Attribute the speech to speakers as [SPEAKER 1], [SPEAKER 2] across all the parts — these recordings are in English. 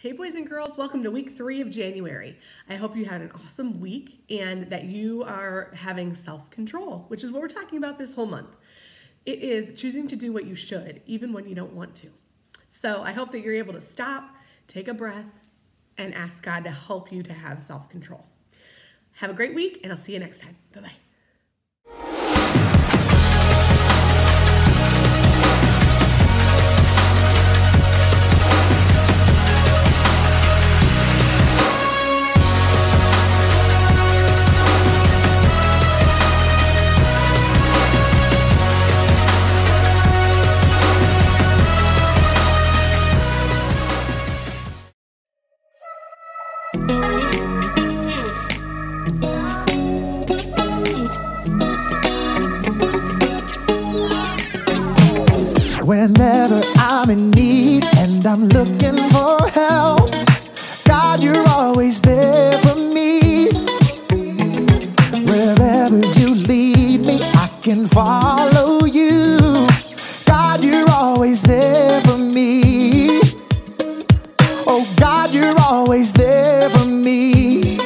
[SPEAKER 1] Hey boys and girls, welcome to week 3 of January. I hope you had an awesome week and that you are having self-control, which is what we're talking about this whole month. It is choosing to do what you should, even when you don't want to. So I hope that you're able to stop, take a breath, and ask God to help you to have self-control. Have a great week, and I'll see you next time. Bye-bye.
[SPEAKER 2] Whenever I'm in need and I'm looking for help, God, you're always there for me. Wherever you lead me, I can follow you. God, you're always there for me. Oh, God, you're always there for me.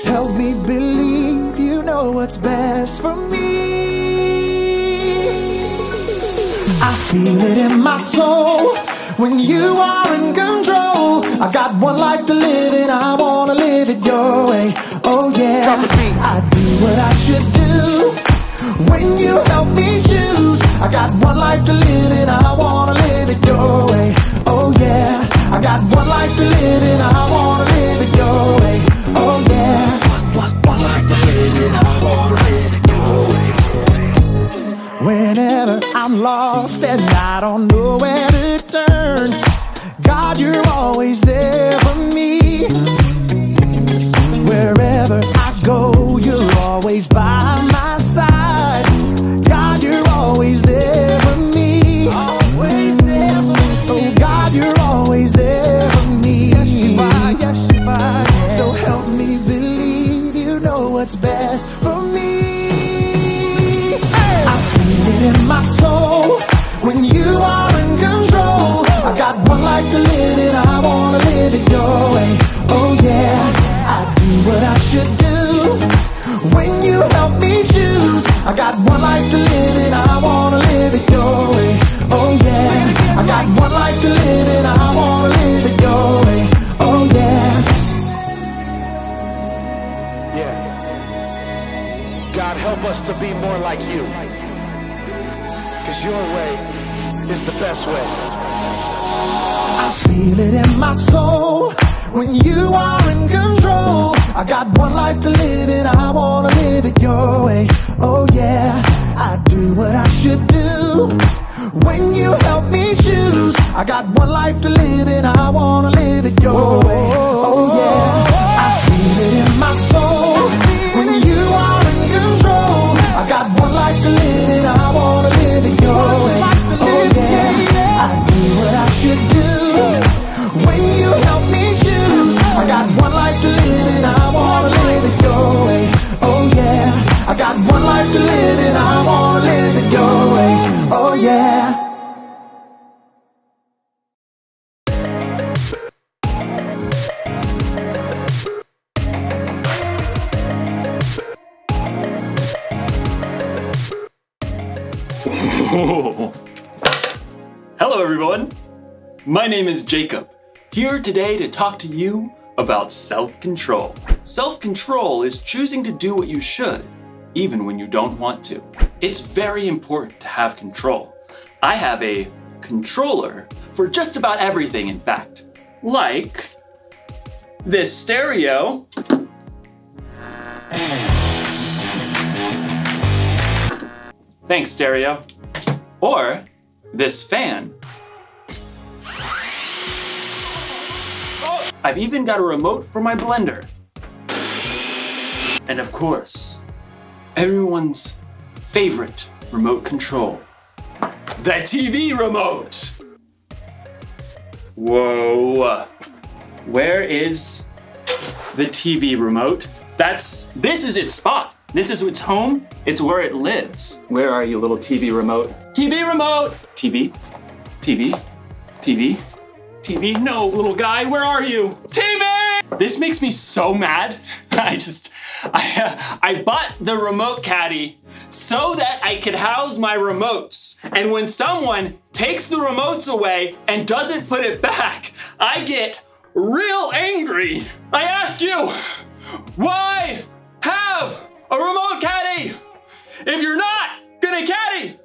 [SPEAKER 2] Help me believe you know what's best for me. I feel it in my soul when you are in control. I got one life to live and I wanna live it your way. Oh yeah, I do what I should do when you help me choose. I got one life to live and I wanna live it your way. Oh yeah, I got one life to live and I wanna live it your way. Oh yeah, one life to live and I wanna live it your way. Whenever I'm lost and I don't know where to turn, God, you're always there for me. Wherever I go, you're always by my side. God, you're always there for me. Oh, God, you're always there for me. So help me believe you know what's best for me. In my soul when you are in control. I got one life to live and I wanna live it your way. Oh yeah, I do what I should do when you help me choose. I got one life to live and I wanna live it your way. Oh yeah, I got one life to live and I wanna live it your way. Oh yeah.
[SPEAKER 3] Yeah. God, help us to be more like you. 'Cause your way is the best way.
[SPEAKER 2] I feel it in my soul when you are in control. I got one life to live and I wanna live it your way. Oh yeah, I do what I should do when you help me choose. I got one life to live and I wanna live it your way. Oh yeah, I feel it in my soul when you are in control. I got one life to live and I wanna live it your way. Oh yeah, I do what I should do when you help me choose. I got one life to live and I wanna live it your way. Oh yeah, I got one life to live and I wanna live it your way. Oh yeah.
[SPEAKER 4] Hello everyone, my name is Jacob, here today to talk to you about self-control. Self-control is choosing to do what you should, even when you don't want to. It's very important to have control. I have a controller for just about everything, in fact. Like this stereo. Thanks, stereo. Or this fan. I've even got a remote for my blender. And of course, everyone's favorite remote control, the TV remote. Whoa, where is the TV remote? This is its spot. This is its home. It's where it lives. Where are you, little TV remote? TV remote! TV, TV, TV, TV, no, little guy, where are you? TV! This makes me so mad. I bought the remote caddy so that I could house my remotes. And when someone takes the remotes away and doesn't put it back, I get real angry. I ask you, why have a remote caddy if you're not gonna caddy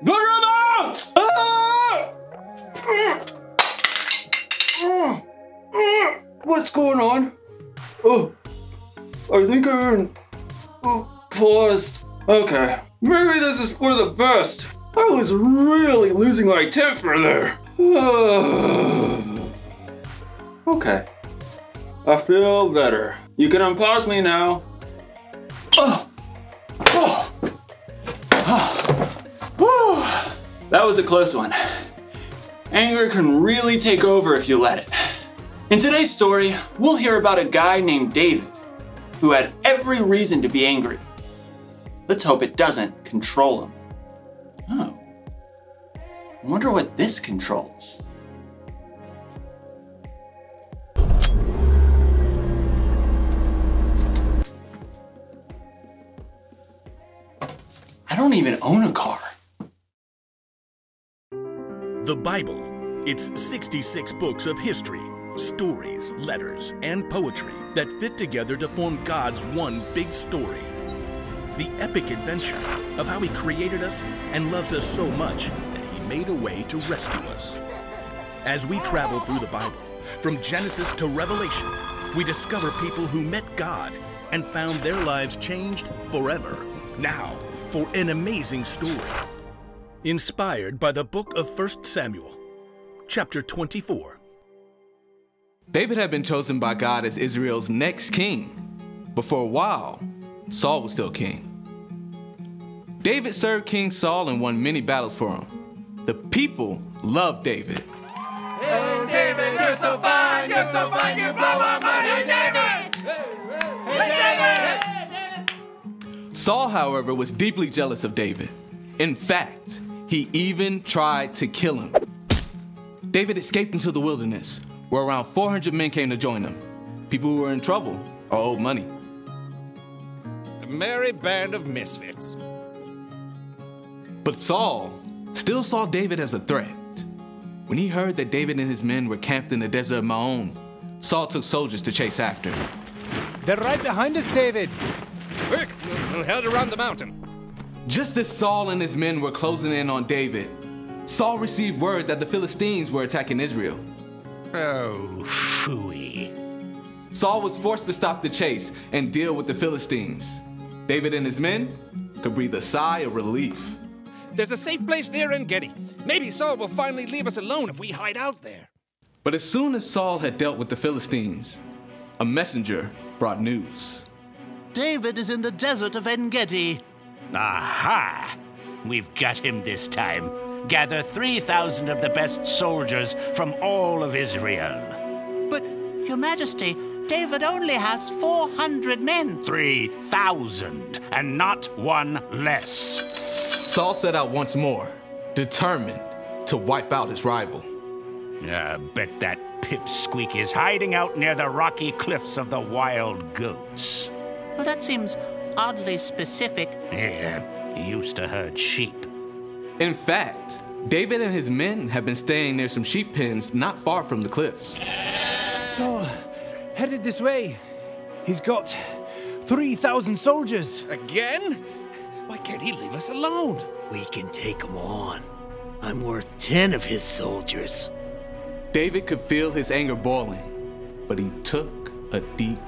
[SPEAKER 4] the remotes? What's going on? Oh, I think I'm paused. Okay, maybe this is for the best. I was really losing my temper there. Okay, I feel better. You can unpause me now. That was a close one. Anger can really take over if you let it. In today's story, we'll hear about a guy named David who had every reason to be angry. Let's hope it doesn't control him. Oh, I wonder what this controls. I don't even own a car.
[SPEAKER 5] The Bible. It's 66 books of history, stories, letters, and poetry that fit together to form God's one big story. The epic adventure of how He created us and loves us so much that He made a way to rescue us. As we travel through the Bible, from Genesis to Revelation, we discover people who met God and found their lives changed forever. Now, for an amazing story. Inspired by the book of 1 Samuel, chapter 24.
[SPEAKER 6] David had been chosen by God as Israel's next king, but for a while, Saul was still king. David served King Saul and won many battles for him. The people loved David.
[SPEAKER 7] Hey David, you're so fine, you blow our money, David! Hey David!
[SPEAKER 6] Saul, however, was deeply jealous of David. In fact, he even tried to kill him. David escaped into the wilderness, where around 400 men came to join him. People who were in trouble or owed money.
[SPEAKER 7] A merry band of misfits.
[SPEAKER 6] But Saul still saw David as a threat. When he heard that David and his men were camped in the desert of Maon, Saul took soldiers to chase after him.
[SPEAKER 8] They're right behind us, David.
[SPEAKER 7] Quick, we'll head around the mountain.
[SPEAKER 6] Just as Saul and his men were closing in on David, Saul received word that the Philistines were attacking Israel.
[SPEAKER 7] Oh, phooey.
[SPEAKER 6] Saul was forced to stop the chase and deal with the Philistines. David and his men could breathe a sigh of relief.
[SPEAKER 7] There's a safe place near En-Gedi. Maybe Saul will finally leave us alone if we hide out there.
[SPEAKER 6] But as soon as Saul had dealt with the Philistines, a messenger brought news.
[SPEAKER 9] David is in the desert of En-Gedi.
[SPEAKER 10] Aha! We've got him this time. Gather 3,000 of the best soldiers from all of Israel.
[SPEAKER 9] But, Your Majesty, David only has 400 men.
[SPEAKER 10] 3,000, and not one less.
[SPEAKER 6] Saul set out once more, determined to wipe out his rival.
[SPEAKER 10] I bet that pipsqueak is hiding out near the rocky cliffs of the Wild Goats.
[SPEAKER 9] Well, that seems oddly specific.
[SPEAKER 10] Yeah, he used to herd sheep.
[SPEAKER 6] In fact, David and his men have been staying near some sheep pens not far from the cliffs.
[SPEAKER 8] Saul, headed this way. He's got 3,000 soldiers.
[SPEAKER 7] Again? Why can't he leave us alone?
[SPEAKER 11] We can take him on. I'm worth 10 of his soldiers.
[SPEAKER 6] David could feel his anger boiling, but he took a deep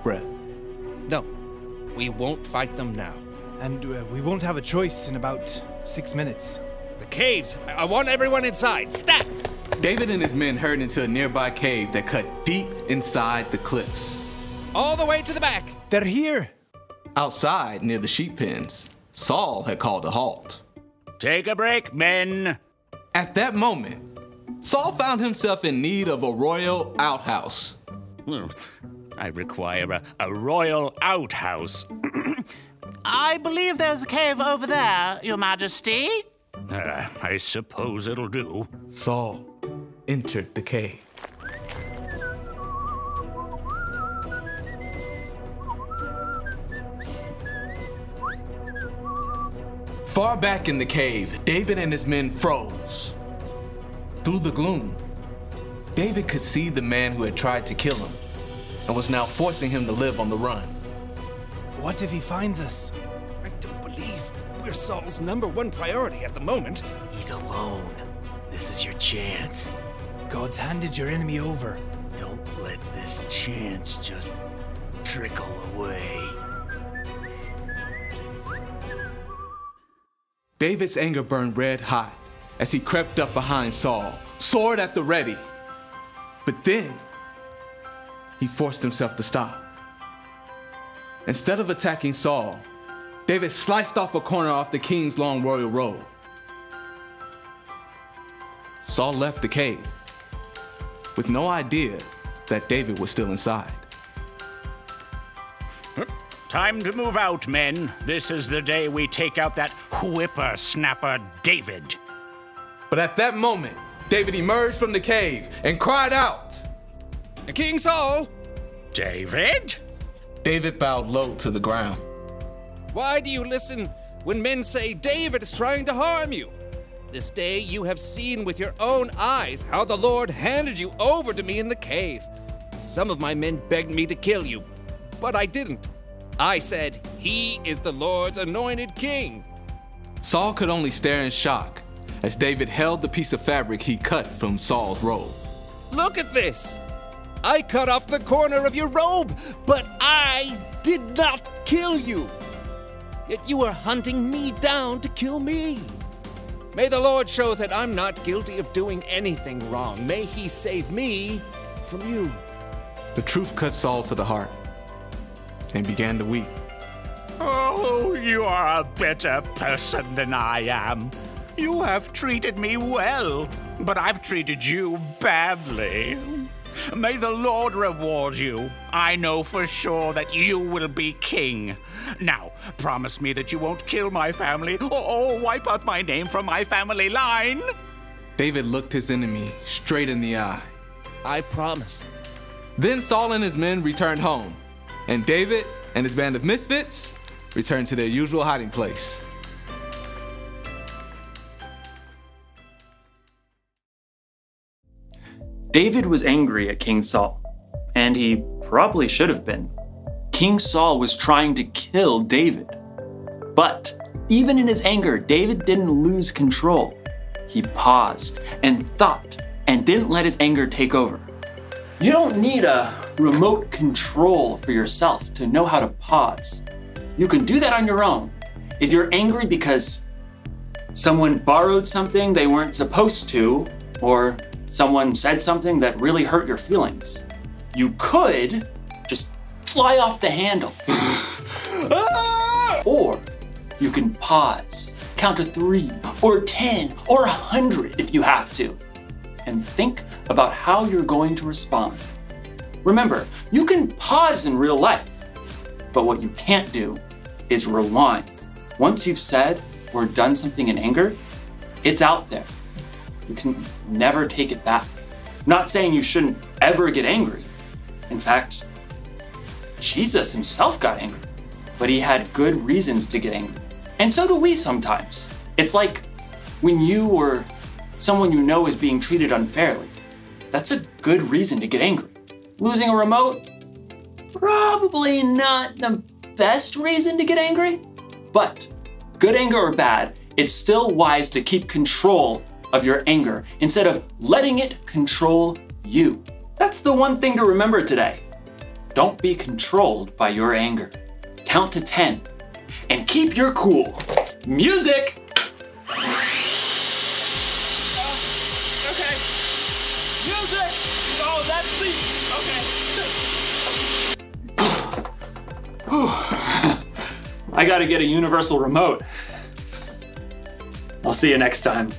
[SPEAKER 6] breath.
[SPEAKER 7] No, we won't fight them now.
[SPEAKER 8] And we won't have a choice in about 6 minutes.
[SPEAKER 7] The caves! I want everyone inside! Stat!
[SPEAKER 6] David and his men hurried into a nearby cave that cut deep inside the cliffs.
[SPEAKER 7] All the way to the back!
[SPEAKER 8] They're here!
[SPEAKER 6] Outside, near the sheep pens, Saul had called a halt.
[SPEAKER 10] Take a break, men.
[SPEAKER 6] At that moment, Saul found himself in need of a royal outhouse.
[SPEAKER 10] I require a royal outhouse.
[SPEAKER 9] I believe there's a cave over there, Your Majesty.
[SPEAKER 10] I suppose it'll do.
[SPEAKER 6] Saul entered the cave. Far back in the cave, David and his men froze. Through the gloom, David could see the man who had tried to kill him and was now forcing him to live on the run.
[SPEAKER 8] What if he finds us?
[SPEAKER 12] I don't believe we're Saul's #1 priority at the moment.
[SPEAKER 11] He's alone. This is your chance.
[SPEAKER 8] God's handed your enemy over.
[SPEAKER 11] Don't let this chance just trickle away.
[SPEAKER 6] David's anger burned red hot as he crept up behind Saul, sword at the ready. But then, he forced himself to stop. Instead of attacking Saul, David sliced off a corner off the king's long royal robe. Saul left the cave with no idea that David was still inside.
[SPEAKER 10] Time to move out, men. This is the day we take out that whippersnapper David.
[SPEAKER 6] But at that moment, David emerged from the cave and cried out,
[SPEAKER 12] King Saul!
[SPEAKER 10] David?
[SPEAKER 6] David bowed low to the ground.
[SPEAKER 12] Why do you listen when men say David is trying to harm you? This day you have seen with your own eyes how the Lord handed you over to me in the cave. Some of my men begged me to kill you, but I didn't. I said, he is the Lord's anointed king.
[SPEAKER 6] Saul could only stare in shock as David held the piece of fabric he cut from Saul's robe.
[SPEAKER 12] Look at this. I cut off the corner of your robe, but I did not kill you. Yet you are hunting me down to kill me. May the Lord show that I'm not guilty of doing anything wrong. May he save me from you.
[SPEAKER 6] The truth cut Saul to the heart and began to weep.
[SPEAKER 10] Oh, you are a better person than I am. You have treated me well, but I've treated you badly. May the Lord reward you. I know for sure that you will be king. Now, promise me that you won't kill my family or wipe out my name from my family line.
[SPEAKER 6] David looked his enemy straight in the eye.
[SPEAKER 12] I promise.
[SPEAKER 6] Then Saul and his men returned home, and David and his band of misfits returned to their usual hiding place.
[SPEAKER 4] David was angry at King Saul, and he probably should have been. King Saul was trying to kill David. But even in his anger, David didn't lose control. He paused and thought and didn't let his anger take over. You don't need a remote control for yourself to know how to pause. You can do that on your own. If you're angry because someone borrowed something they weren't supposed to, or someone said something that really hurt your feelings, you could just fly off the handle. Or you can pause, count to 3 or 10 or 100 if you have to, and think about how you're going to respond. Remember, you can pause in real life, but what you can't do is rewind. Once you've said or done something in anger, it's out there. You can never take it back. I'm not saying you shouldn't ever get angry. In fact, Jesus himself got angry, but he had good reasons to get angry. And so do we sometimes. It's like when you or someone you know is being treated unfairly. That's a good reason to get angry. Losing a remote? Probably not the best reason to get angry, but good anger or bad, it's still wise to keep control of your anger instead of letting it control you. That's the one thing to remember today. Don't be controlled by your anger. Count to 10 and keep your cool. Music!
[SPEAKER 7] Okay. Music! Oh, that's the... Okay.
[SPEAKER 4] I gotta get a universal remote. I'll see you next time.